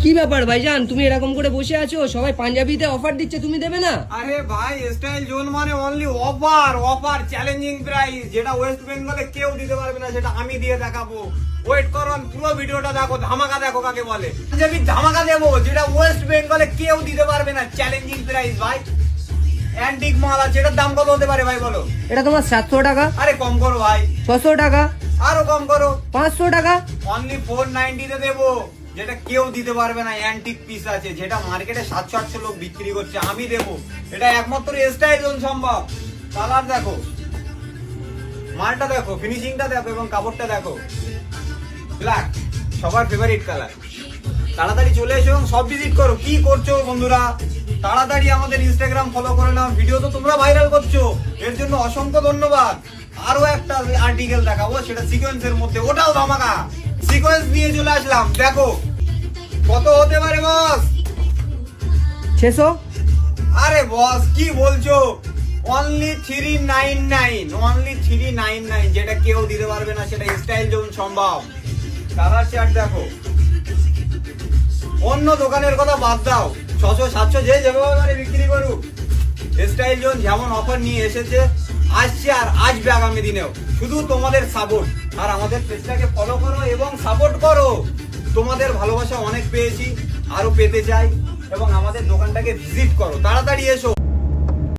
কি ব্যাপার ভাইজান, তুমি এরকম করে বসে আছো? সবাই পাঞ্জাবিতে অফার দিচ্ছে, তুমি দেবে না? আরে ভাই, স্টাইল জোন মানে only offer offer challenging price, যেটা ওয়েস্ট বেঙ্গলে কেউ দিতে পারবে না, সেটা আমি দিয়ে দেখাবো। ওয়েট করুন, পুরো ভিডিওটা দেখো। ধামাকা দেখো কাকে বলে, পাঞ্জাবি ধামাকা দেবো, যেটা ওয়েস্ট বেঙ্গলে কেউ দিতে পারবে না। চ্যালেঞ্জিং প্রাইস ভাই, অ্যান্টিক মাল আছে। এটার দাম কত হতে পারে ভাই বলো? এটা তোমার 700 টাকা। আরে কম করো ভাই, 600 টাকা, আরো কম করো, 500 টাকা। অনলি 490 তে দেবো, যেটা কেউ দিতে পারবে না। অ্যান্টিক পিস আছে, যেটা মার্কেটে 700-800 লোক বিক্রি করছে, আমি দেবো। এটা একমাত্র স্টাইল জোন সম্ভব। কালার দেখো, মালটা দেখো, ফিনিশিংটা দেখো এবং কাপড়টা দেখো। ব্ল্যাক সবার ফেভারিট কালার। তাড়াতাড়ি চলে এসো এবং সব ভিজিট করো। কি করছো বন্ধুরা? তাড়াতাড়ি আমাদের ইনস্টাগ্রাম ফলো করে নাও। ভিডিও তো তোমরা ভাইরাল করছো, এর জন্য অসংখ্য ধন্যবাদ। আরো একটা আর্টিকেল দেখাবো, সেটা সিকোয়েন্সের মধ্যে, ওটাও ধামাকা। সিকোয়েন্স নিয়ে চলে আসলাম, দেখো কত হতে পারে বস? 600। আরে বস কি বলছো? অনলি 399, অনলি 399, যেটা কেউ দিতে পারবে না, সেটা স্টাইল জোন সম্ভব। কালার চার্ট দেখো, অন্য দোকানের কথা বাদ দাও, 600-700 যে যেভাবে বিক্রি করুক, স্টাইল জোন যেমন অফার নিয়ে এসেছে, আসছে আর আসবে আগামী দিনেও। শুধু তোমাদের সাপোর্ট, আর আমাদের পেজটাকে ফলো করো এবং সাপোর্ট করো। তোমাদের ভালোবাসা অনেক পেয়েছি, আরো পেতে চাই, এবং আমাদের দোকানটাকে ভিজিট করো। তাড়াতাড়ি এসো।